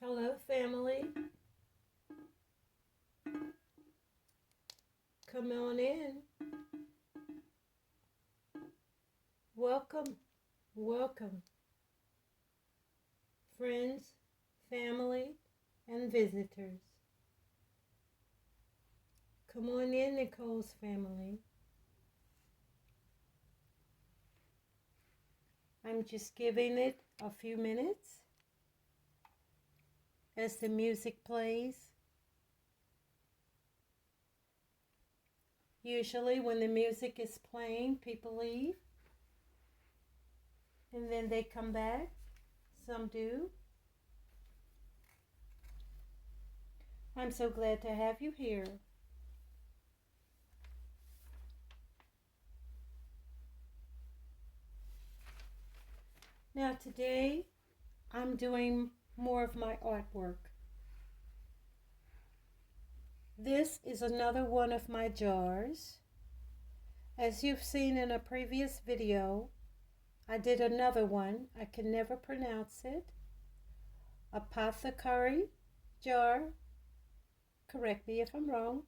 Hello, family. Come on in. Welcome, welcome, friends, family, and visitors. Come on in, Nicole's family. I'm just giving it a few minutes as the music plays. Usually when the music is playing, people leave. And then they come back. Some do. I'm so glad to have you here. Now today, I'm doing more of my artwork. This is another one of my jars. As you've seen in a previous video, I did another one. I can never pronounce it. Apothecary Jar. Correct me if I'm wrong.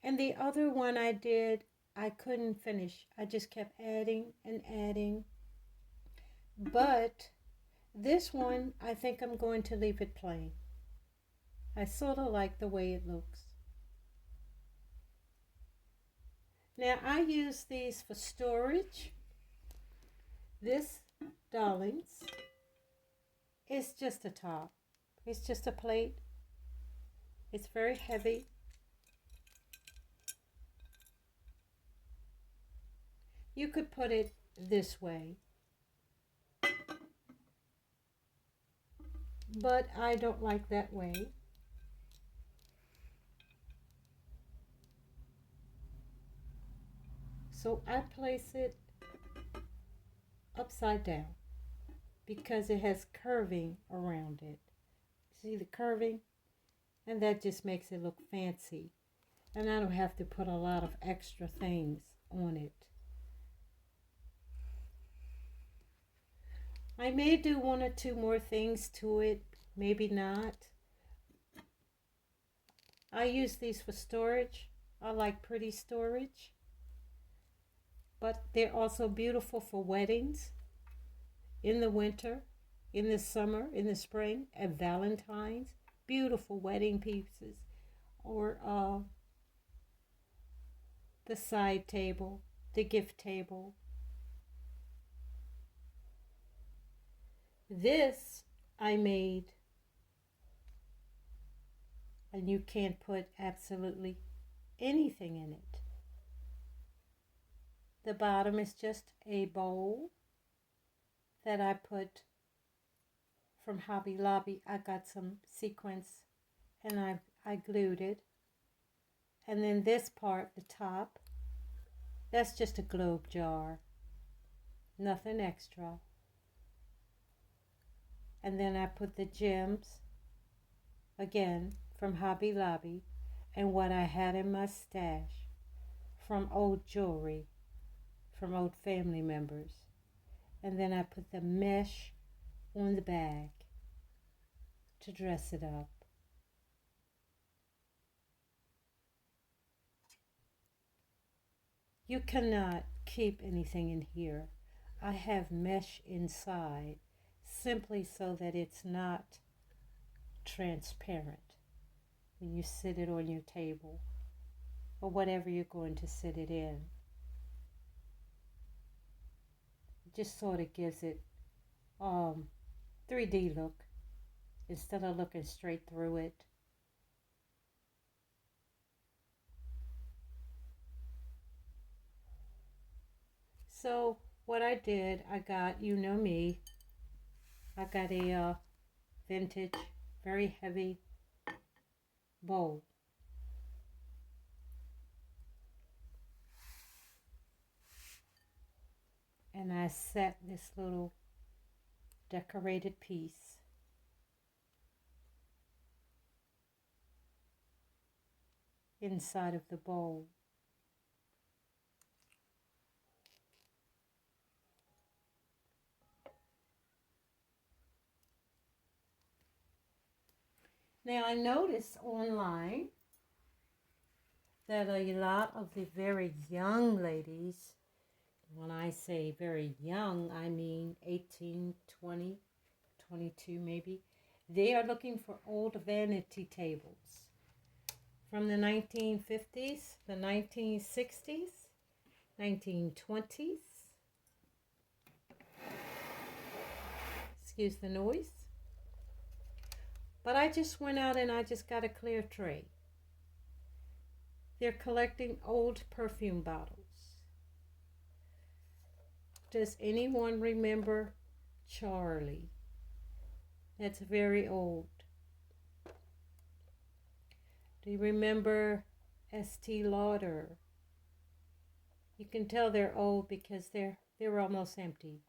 And the other one I did, I couldn't finish. I just kept adding and adding. But this one, I think I'm going to leave it plain. I sort of like the way it looks. Now I use these for storage. This, darlings, is just a top. It's just a plate. It's very heavy. You could put it this way, but I don't like that way. So I place it upside down because it has curving around it. See the curving? And that just makes it look fancy. And I don't have to put a lot of extra things on it. I may do one or two more things to it, maybe not. I use these for storage. I like pretty storage. But they're also beautiful for weddings, in the winter, in the summer, in the spring, at Valentine's. Beautiful wedding pieces. Or the side table, the gift table. This I made, and you can't put absolutely anything in it. The bottom is just a bowl that I put from Hobby Lobby. I got some sequins and I glued it. And then this part, the top, that's just a globe jar. Nothing extra. And then I put the gems, again, from Hobby Lobby, and what I had in my stash from old jewelry, from old family members. And then I put the mesh on the bag to dress it up. You cannot keep anything in here. I have mesh inside simply so that it's not transparent when you sit it on your table or whatever you're going to sit it in. It just sort of gives it 3D look instead of looking straight through it. So what I did, I got, you know me, I got a vintage, very heavy bowl. And I set this little decorated piece inside of the bowl. Now, I noticed online that a lot of the very young ladies, when I say very young, I mean 18, 20, 22 maybe, they are looking for old vanity tables from the 1950s, the 1960s, 1920s. Excuse the noise. But I just went out and I just got a clear tray. They're collecting old perfume bottles. Does anyone remember Charlie? That's very old. Do you remember Estee Lauder? You can tell they're old because they're almost empty.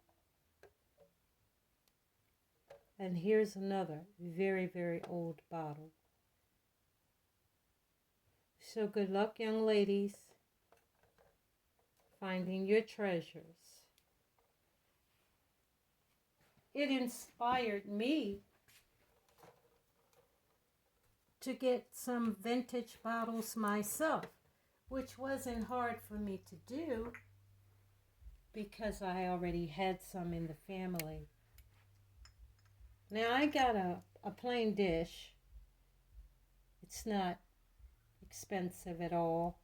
And here's another very, very old bottle. So good luck, young ladies, finding your treasures. It inspired me to get some vintage bottles myself, which wasn't hard for me to do because I already had some in the family. Now I got a plain dish. It's not expensive at all.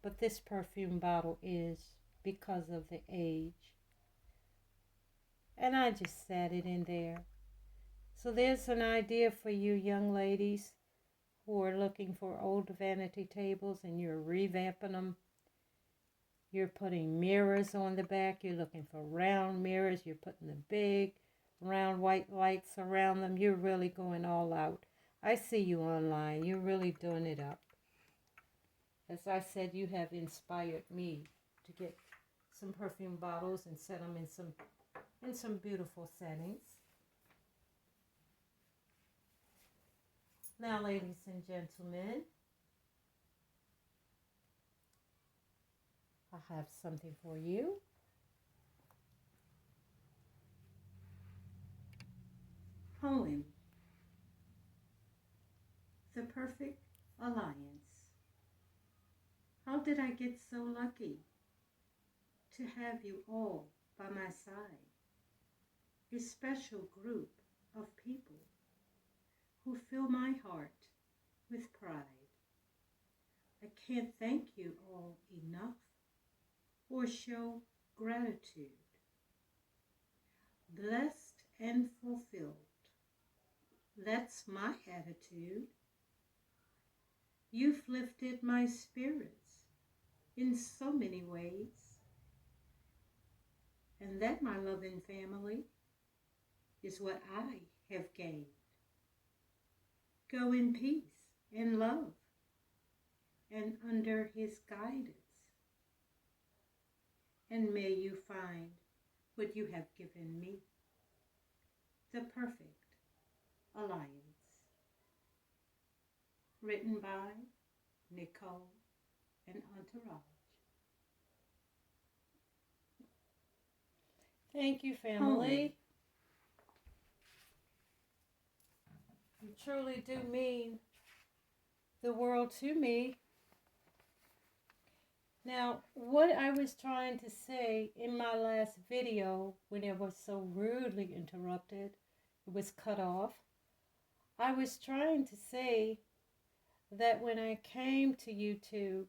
But this perfume bottle is because of the age. And I just set it in there. So there's an idea for you young ladies who are looking for old vanity tables and you're revamping them. You're putting mirrors on the back. You're looking for round mirrors. You're putting the big round white lights around them. You're really going all out. I see you online. You're really doing it up. As I said, you have inspired me to get some perfume bottles and set them in some beautiful settings. Now, ladies and gentlemen, I have something for you. Poem. The Perfect Alliance. How did I get so lucky to have you all by my side? A special group of people who fill my heart with pride. I can't thank you all enough or show gratitude. Blessed and fulfilled, that's my attitude. You've lifted my spirits in so many ways. And that, my loving family, is what I have gained. Go in peace and love and under his guidance. And may you find what you have given me, the perfect alliance. Written by Nicole and Entourage. Thank you, family. You truly do mean the world to me. Now, what I was trying to say in my last video, when it was so rudely interrupted, it was cut off. I was trying to say that when I came to YouTube,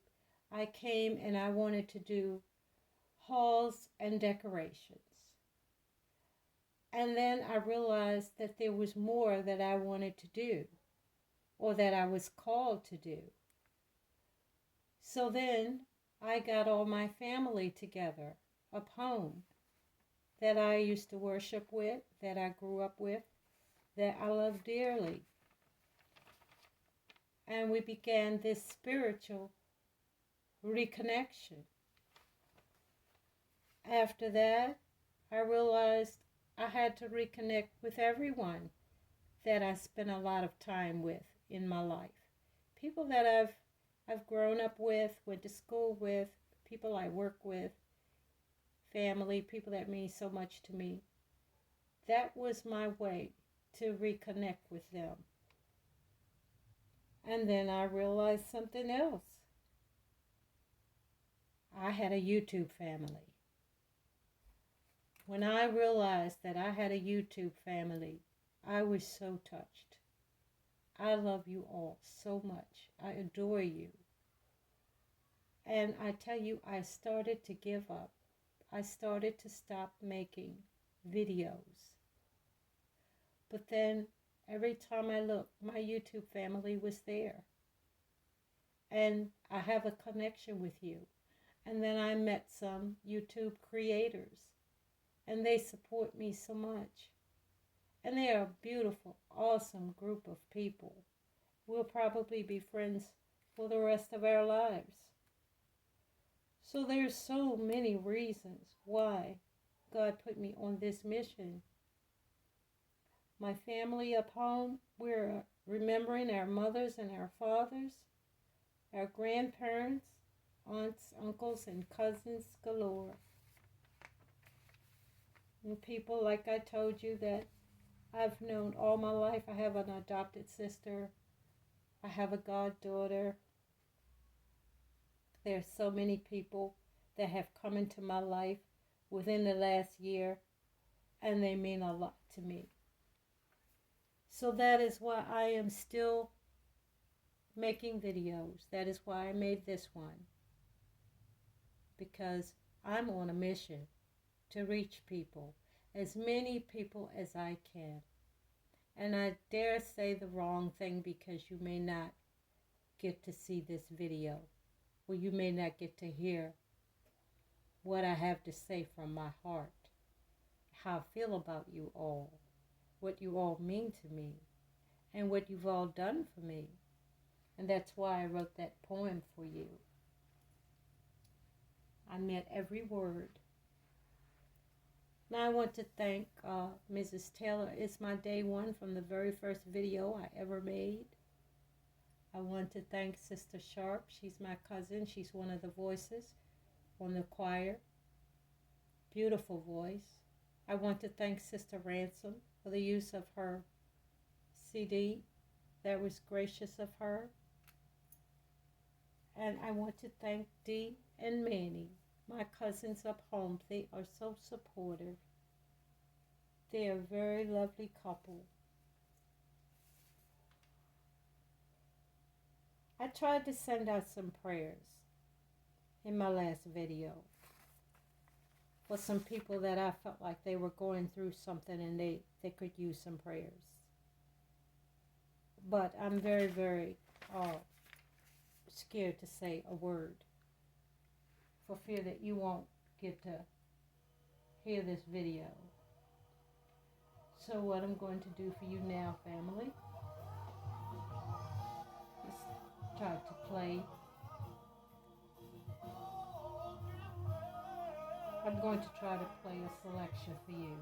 I came and I wanted to do hauls and decorations. And then I realized that there was more that I wanted to do, or that I was called to do. So then I got all my family together up home that I used to worship with, that I grew up with, that I love dearly. And we began this spiritual reconnection. After that, I realized I had to reconnect with everyone that I spent a lot of time with in my life. People that I've grown up with, went to school with, people I work with, family, people that mean so much to me. That was my way to reconnect with them. And then I realized something else. I had a YouTube family. When I realized that I had a YouTube family, I was so touched. I love you all so much. I adore you. And I tell you, I started to give up. I started to stop making videos. But then every time I looked, my YouTube family was there. And I have a connection with you. And then I met some YouTube creators. And they support me so much. And they are a beautiful, awesome group of people. We'll probably be friends for the rest of our lives. So there's so many reasons why God put me on this mission. My family up home, we're remembering our mothers and our fathers, our grandparents, aunts, uncles, and cousins galore. And people, like I told you, that I've known all my life. I have an adopted sister. I have a goddaughter. There's so many people that have come into my life within the last year, and they mean a lot to me. So that is why I am still making videos. That is why I made this one. Because I'm on a mission to reach people, as many people as I can. And I dare say the wrong thing because you may not get to see this video, or you may not get to hear what I have to say from my heart, how I feel about you all, what you all mean to me, and what you've all done for me. And that's why I wrote that poem for you. I meant every word. Now I want to thank Mrs. Taylor. It's my day one from the very first video I ever made. I want to thank Sister Sharp. She's my cousin. She's one of the voices on the choir. Beautiful voice. I want to thank Sister Ransom for the use of her CD. That was gracious of her. And I want to thank Dee and Manny, my cousins up home. They are so supportive. They are a very lovely couple. I tried to send out some prayers in my last video for some people that I felt like they were going through something and they could use some prayers. But I'm very, very scared to say a word for fear that you won't get to hear this video. So what I'm going to do for you now, family, is try to play. I'm going to try to play a selection for you.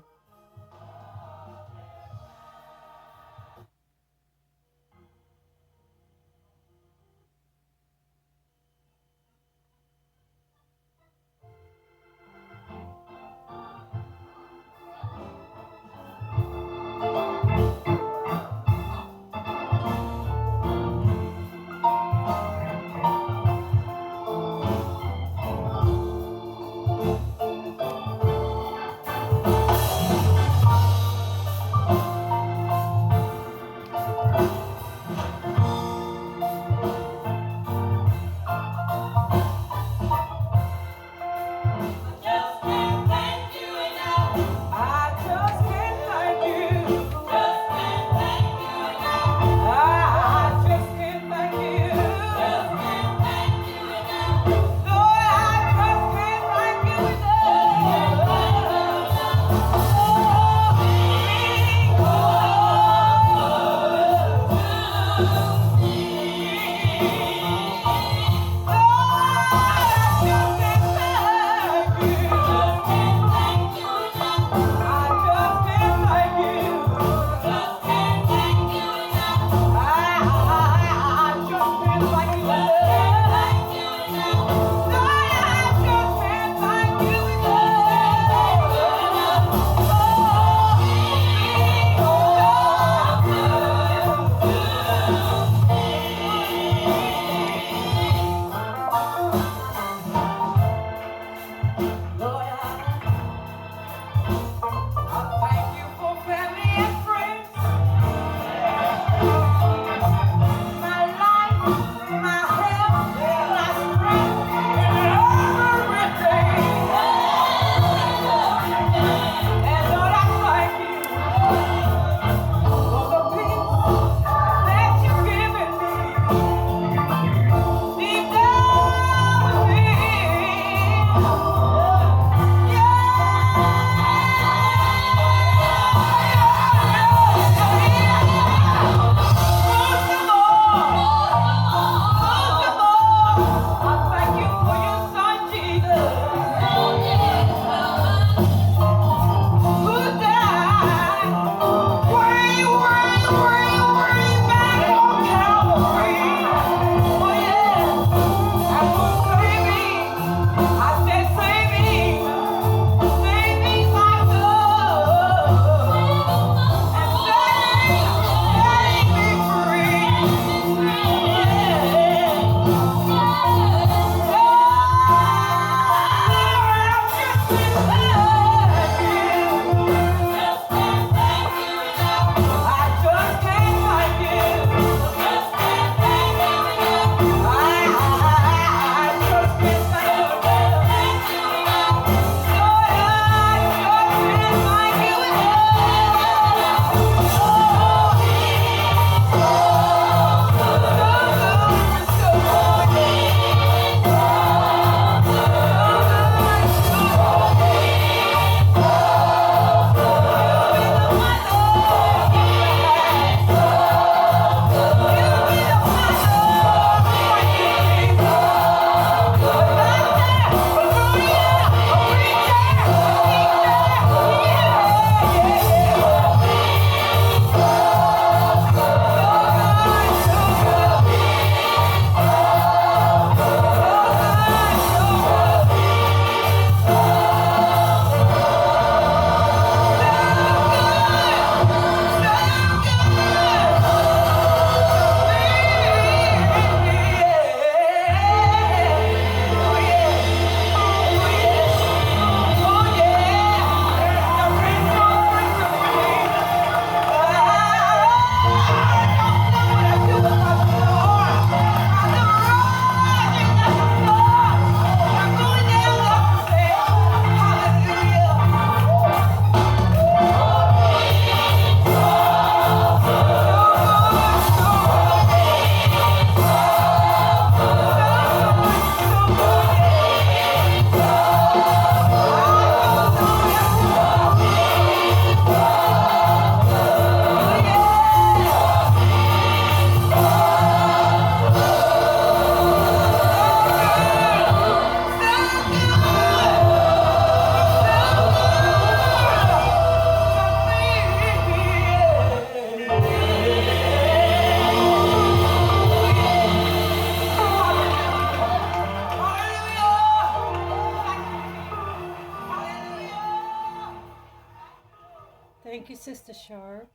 Thank you, Sister Sharp.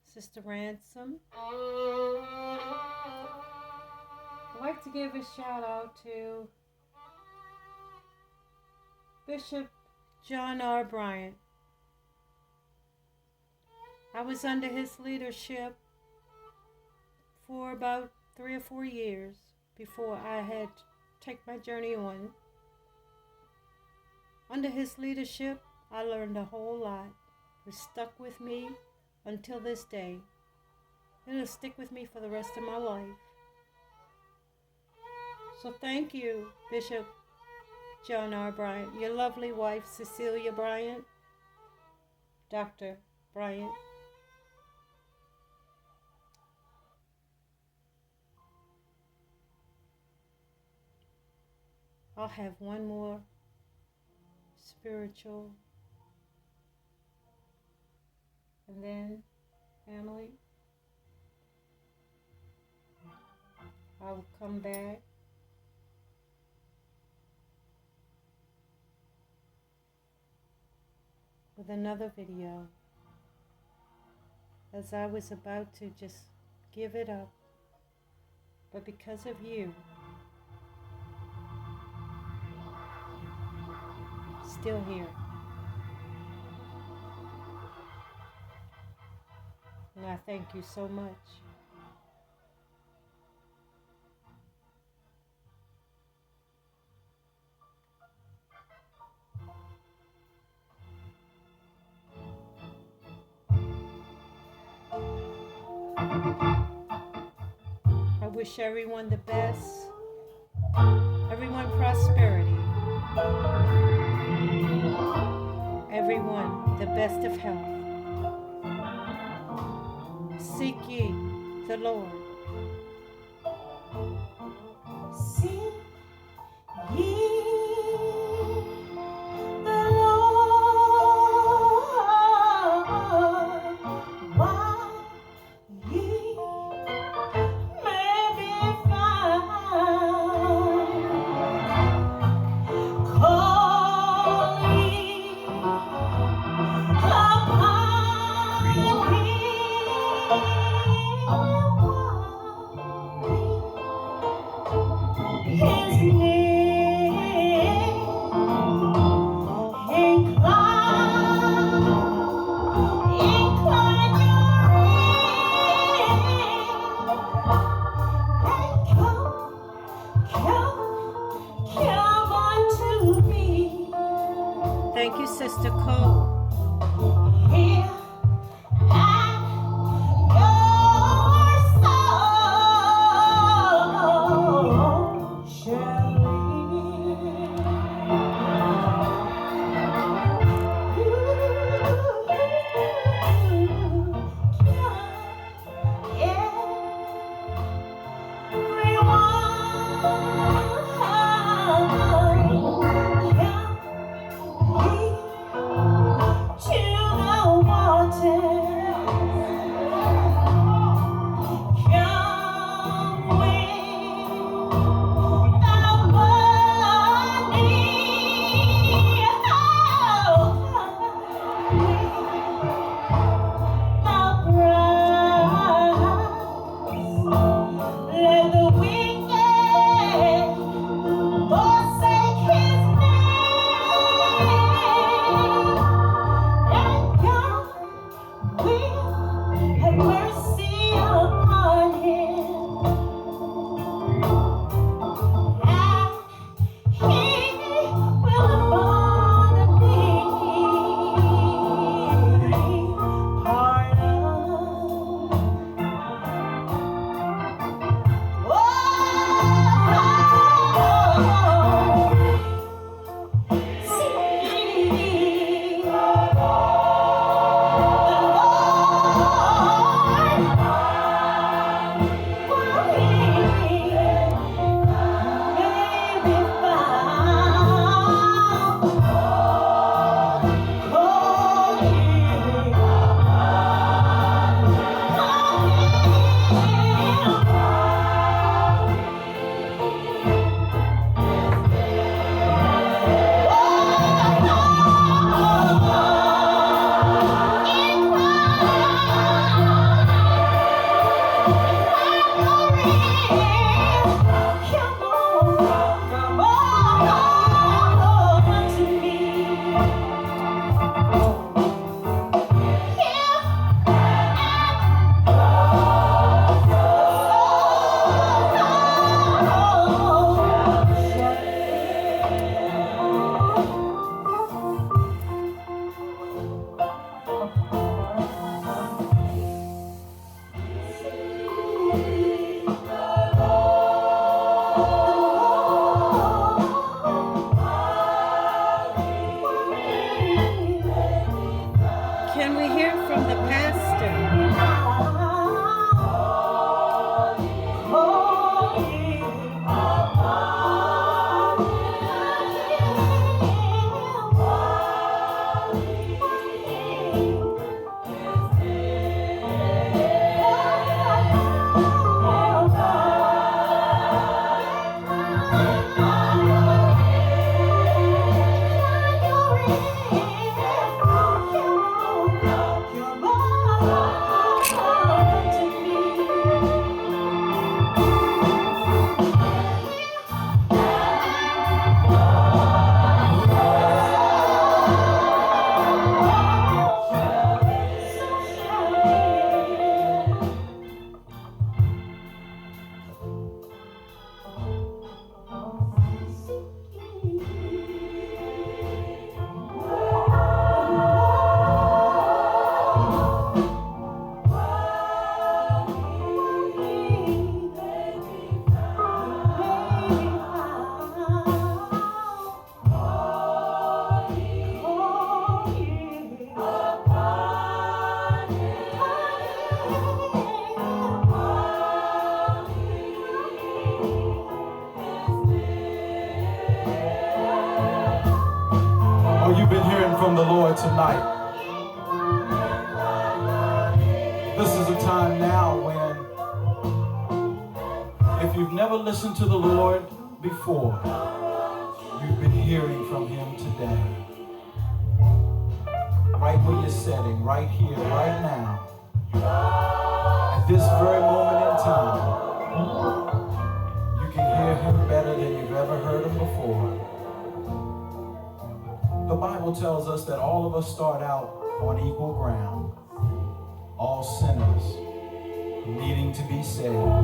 Sister Ransom. I'd like to give a shout out to Bishop John R. Bryant. I was under his leadership for about 3 or 4 years before I had to take my journey on. Under his leadership, I learned a whole lot. It stuck with me until this day. It'll stick with me for the rest of my life. So thank you, Bishop John R. Bryant, your lovely wife, Cecilia Bryant, Dr. Bryant. I'll have one more spiritual, and then, family, I will come back with another video, as I was about to just give it up, but because of you, still here. And I thank you so much. I wish everyone the best, everyone prosperity, everyone the best of health. Seek ye the Lord. Seek ye the Lord while ye may be found. Call ye upon him. His name, incline your ear, and come unto me. Thank you, Sister Cole. Here at your soul shall live. Let the wicked forsake his name, and God will have mercy upon him, and he will abundantly pardon. Oh Can we hear from the pastor? You've been hearing from the Lord tonight. This is a time now when, if you've never listened to the Lord before, you've been hearing from Him today. Right where you're sitting, right here, right now. At this very moment in time, you can hear Him better than you've ever heard Him before. The Bible tells us that all of us start out on equal ground, all sinners needing to be saved.